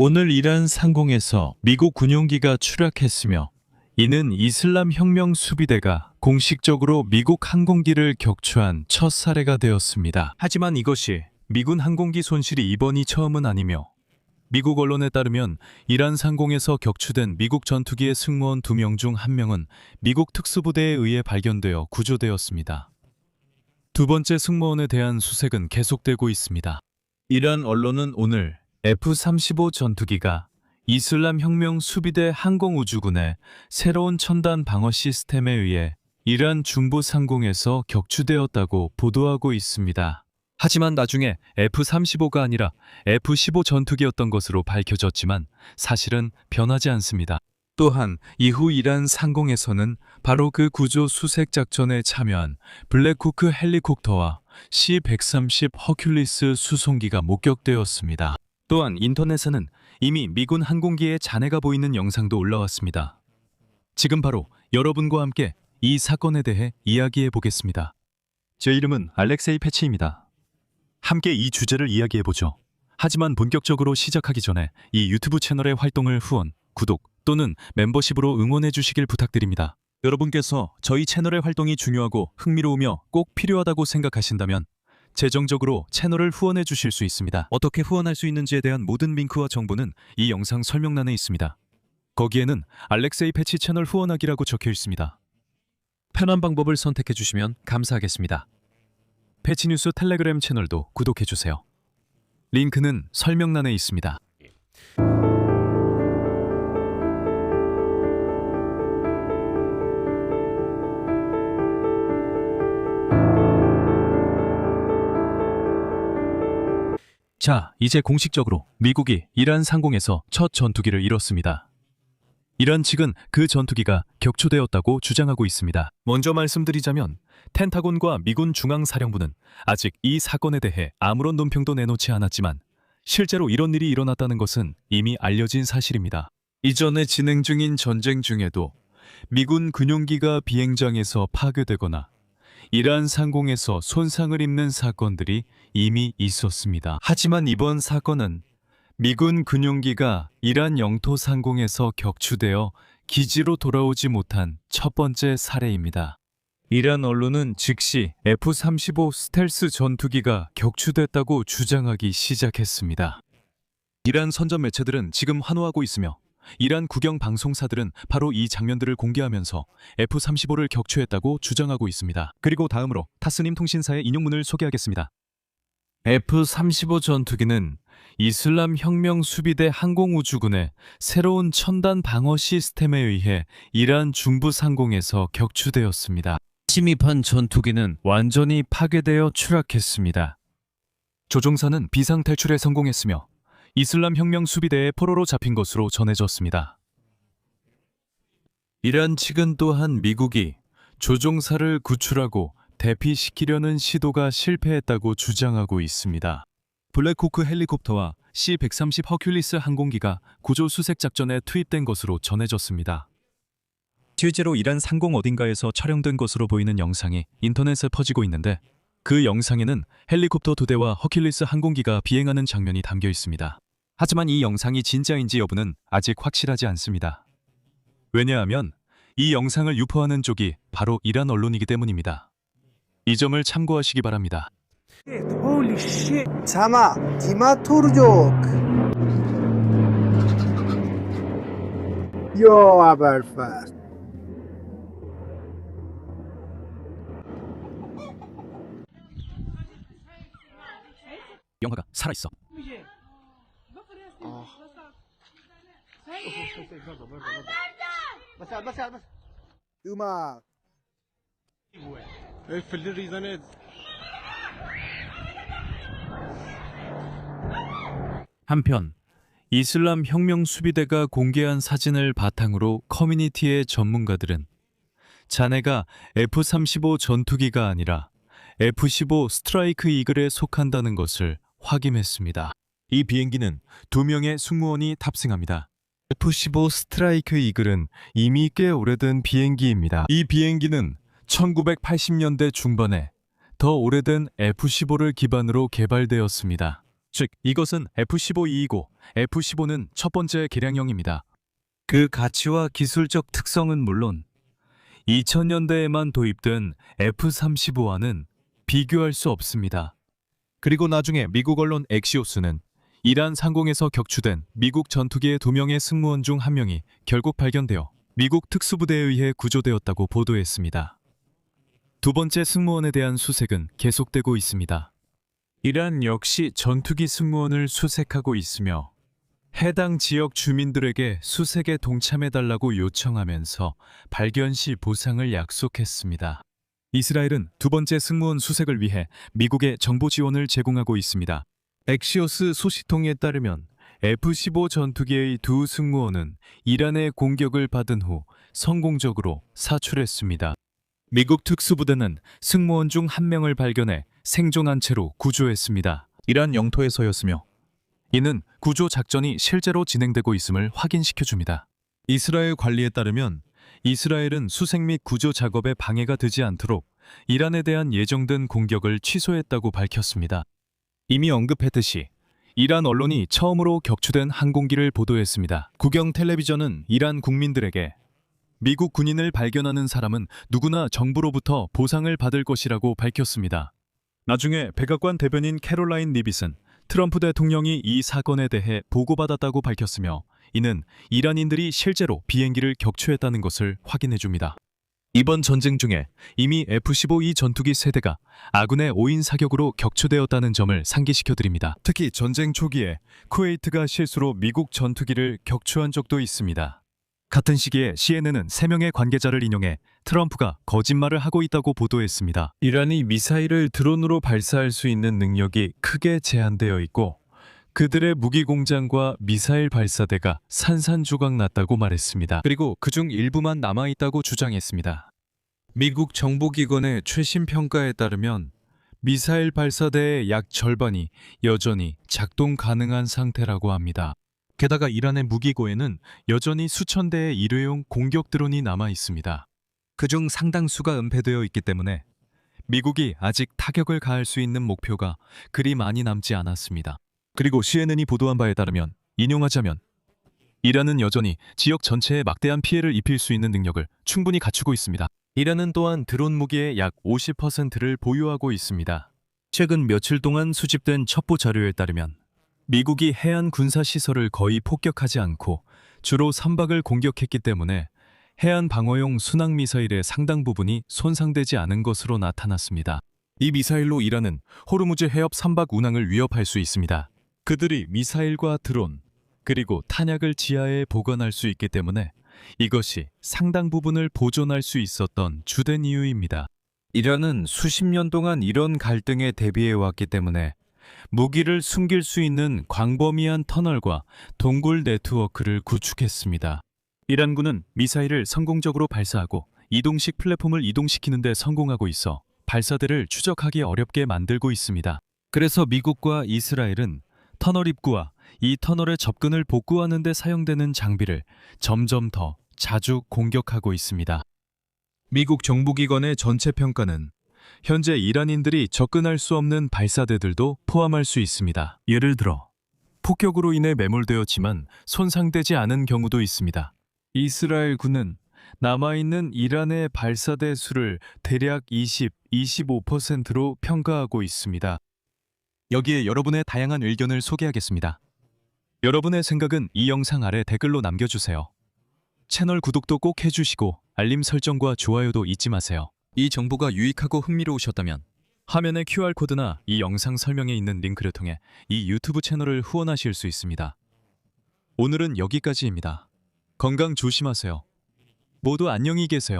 오늘 이란 상공에서 미국 군용기가 추락했으며 이는 이슬람 혁명 수비대가 공식적으로 미국 항공기를 격추한 첫 사례가 되었습니다. 하지만 이것이 미군 항공기 손실이 이번이 처음은 아니며 미국 언론에 따르면 이란 상공에서 격추된 미국 전투기의 승무원 2명 중 1명은 미국 특수부대에 의해 발견되어 구조되었습니다. 두 번째 승무원에 대한 수색은 계속되고 있습니다. 이란 언론은 오늘 F-35 전투기가 이슬람 혁명 수비대 항공우주군의 새로운 첨단 방어 시스템에 의해 이란 중부 상공에서 격추되었다고 보도하고 있습니다. 하지만 나중에 F-35가 아니라 F-15 전투기였던 것으로 밝혀졌지만 사실은 변하지 않습니다. 또한 이후 이란 상공에서는 바로 그 구조 수색 작전에 참여한 블랙호크 헬리콥터와 C-130 허큘리스 수송기가 목격되었습니다. 또한 인터넷에는 이미 미군 항공기의 잔해가 보이는 영상도 올라왔습니다. 지금 바로 여러분과 함께 이 사건에 대해 이야기해 보겠습니다. 제 이름은 알렉세이 패치입니다. 함께 이 주제를 이야기해보죠. 하지만 본격적으로 시작하기 전에 이 유튜브 채널의 활동을 후원, 구독 또는 멤버십으로 응원해 주시길 부탁드립니다. 여러분께서 저희 채널의 활동이 중요하고 흥미로우며 꼭 필요하다고 생각하신다면 재정적으로 채널을 후원해 주실 수 있습니다. 어떻게 후원할 수 있는지에 대한 모든 링크와 정보는 이 영상 설명란에 있습니다. 거기에는 알렉세이 패치 채널 후원하기라고 적혀 있습니다. 편한 방법을 선택해 주시면 감사하겠습니다. 패치뉴스 텔레그램 채널도 구독해 주세요. 링크는 설명란에 있습니다. 자, 이제 공식적으로 미국이 이란 상공에서 첫 전투기를 잃었습니다. 이란 측은 그 전투기가 격추되었다고 주장하고 있습니다. 먼저 말씀드리자면 펜타곤과 미군 중앙사령부는 아직 이 사건에 대해 아무런 논평도 내놓지 않았지만 실제로 이런 일이 일어났다는 것은 이미 알려진 사실입니다. 이전에 진행 중인 전쟁 중에도 미군 군용기가 비행장에서 파괴되거나 이란 상공에서 손상을 입는 사건들이 이미 있었습니다. 하지만 이번 사건은 미군 군용기가 이란 영토 상공에서 격추되어 기지로 돌아오지 못한 첫 번째 사례입니다. 이란 언론은 즉시 F-35 스텔스 전투기가 격추됐다고 주장하기 시작했습니다. 이란 선전 매체들은 지금 환호하고 있으며 이란 국영 방송사들은 바로 이 장면들을 공개하면서 F-35를 격추했다고 주장하고 있습니다. 그리고 다음으로 타스님 통신사의 인용문을 소개하겠습니다. F-35 전투기는 이슬람 혁명 수비대 항공우주군의 새로운 첨단 방어 시스템에 의해 이란 중부 상공에서 격추되었습니다. 침입한 전투기는 완전히 파괴되어 추락했습니다. 조종사는 비상탈출에 성공했으며 이슬람 혁명 수비대의 포로로 잡힌 것으로 전해졌습니다. 이란 측은 또한 미국이 조종사를 구출하고 대피시키려는 시도가 실패했다고 주장하고 있습니다. 블랙호크 헬리콥터와 C-130 허큘리스 항공기가 구조 수색 작전에 투입된 것으로 전해졌습니다. 실제로 이란 상공 어딘가에서 촬영된 것으로 보이는 영상이 인터넷에 퍼지고 있는데 그 영상에는 헬리콥터 2대와 허큘리스 항공기가 비행하는 장면이 담겨 있습니다. 하지만 이 영상이 진짜인지 여부는 아직 확실하지 않습니다. 왜냐하면 이 영상을 유포하는 쪽이 바로 이란 언론이기 때문입니다. 이 점을 참고하시기 바랍니다. Holy shit. Sama, kima turcuk. Yo Aberfast. 영화가 살아있어. 음악. 한편 이슬람 혁명 수비대가 공개한 사진을 바탕으로 커뮤니티의 전문가들은 잔해가 F-35 전투기가 아니라 F-15 스트라이크 이글에 속한다는 것을 확인했습니다. 이 비행기는 2명의 승무원이 탑승합니다. F-15 스트라이크 이글은 이미 꽤 오래된 비행기입니다. 이 비행기는 1980년대 중반에 더 오래된 F-15를 기반으로 개발되었습니다. 즉 이것은 F-15E이고 F-15는 첫 번째 개량형입니다. 그 가치와 기술적 특성은 물론 2000년대에만 도입된 F-35와는 비교할 수 없습니다. 그리고 나중에 미국 언론 엑시오스는 이란 상공에서 격추된 미국 전투기의 2명의 승무원 중 1명이 결국 발견되어 미국 특수부대에 의해 구조되었다고 보도했습니다. 두 번째 승무원에 대한 수색은 계속되고 있습니다. 이란 역시 전투기 승무원을 수색하고 있으며 해당 지역 주민들에게 수색에 동참해달라고 요청하면서 발견 시 보상을 약속했습니다. 이스라엘은 두 번째 승무원 수색을 위해 미국에 정보 지원을 제공하고 있습니다. 엑시오스 소식통에 따르면 F-15 전투기의 두 승무원은 이란의 공격을 받은 후 성공적으로 사출했습니다. 미국 특수부대는 승무원 중 1명을 발견해 생존한 채로 구조했습니다. 이란 영토에서였으며 이는 구조 작전이 실제로 진행되고 있음을 확인시켜줍니다. 이스라엘 관리에 따르면 이스라엘은 수색 및 구조 작업에 방해가 되지 않도록 이란에 대한 예정된 공격을 취소했다고 밝혔습니다. 이미 언급했듯이 이란 언론이 처음으로 격추된 항공기를 보도했습니다. 국영 텔레비전은 이란 국민들에게 미국 군인을 발견하는 사람은 누구나 정부로부터 보상을 받을 것이라고 밝혔습니다. 나중에 백악관 대변인 캐롤라인 리빗은 트럼프 대통령이 이 사건에 대해 보고받았다고 밝혔으며 이는 이란인들이 실제로 비행기를 격추했다는 것을 확인해줍니다. 이번 전쟁 중에 이미 F-15E 전투기 세대가 아군의 5인 사격으로 격추되었다는 점을 상기시켜드립니다. 특히 전쟁 초기에 쿠웨이트가 실수로 미국 전투기를 격추한 적도 있습니다. 같은 시기에 CNN은 3명의 관계자를 인용해 트럼프가 거짓말을 하고 있다고 보도했습니다. 이란이 미사일을 드론으로 발사할 수 있는 능력이 크게 제한되어 있고 그들의 무기 공장과 미사일 발사대가 산산조각 났다고 말했습니다. 그리고 그중 일부만 남아있다고 주장했습니다. 미국 정보기관의 최신 평가에 따르면 미사일 발사대의 약 절반이 여전히 작동 가능한 상태라고 합니다. 게다가 이란의 무기고에는 여전히 수천 대의 일회용 공격 드론이 남아 있습니다. 그중 상당수가 은폐되어 있기 때문에 미국이 아직 타격을 가할 수 있는 목표가 그리 많이 남지 않았습니다. 그리고 CNN이 보도한 바에 따르면 인용하자면 이란은 여전히 지역 전체에 막대한 피해를 입힐 수 있는 능력을 충분히 갖추고 있습니다. 이란은 또한 드론 무기의 약 50%를 보유하고 있습니다. 최근 며칠 동안 수집된 첩보 자료에 따르면 미국이 해안 군사 시설을 거의 폭격하지 않고 주로 선박을 공격했기 때문에 해안 방어용 순항 미사일의 상당 부분이 손상되지 않은 것으로 나타났습니다. 이 미사일로 이란은 호르무즈 해협 선박 운항을 위협할 수 있습니다. 그들이 미사일과 드론, 그리고 탄약을 지하에 보관할 수 있기 때문에 이것이 상당 부분을 보존할 수 있었던 주된 이유입니다. 이란은 수십 년 동안 이런 갈등에 대비해 왔기 때문에 무기를 숨길 수 있는 광범위한 터널과 동굴 네트워크를 구축했습니다. 이란군은 미사일을 성공적으로 발사하고 이동식 플랫폼을 이동시키는 데 성공하고 있어 발사대를 추적하기 어렵게 만들고 있습니다. 그래서 미국과 이스라엘은 터널 입구와 이 터널의 접근을 복구하는 데 사용되는 장비를 점점 더 자주 공격하고 있습니다. 미국 정보기관의 전체 평가는 현재 이란인들이 접근할 수 없는 발사대들도 포함할 수 있습니다. 예를 들어 폭격으로 인해 매몰되었지만 손상되지 않은 경우도 있습니다. 이스라엘군은 남아있는 이란의 발사대 수를 대략 25%로 평가하고 있습니다. 여기에 여러분의 다양한 의견을 소개하겠습니다. 여러분의 생각은 이 영상 아래 댓글로 남겨주세요. 채널 구독도 꼭 해주시고 알림 설정과 좋아요도 잊지 마세요. 이 정보가 유익하고 흥미로우셨다면 화면의 QR코드나 이 영상 설명에 있는 링크를 통해 이 유튜브 채널을 후원하실 수 있습니다. 오늘은 여기까지입니다. 건강 조심하세요. 모두 안녕히 계세요.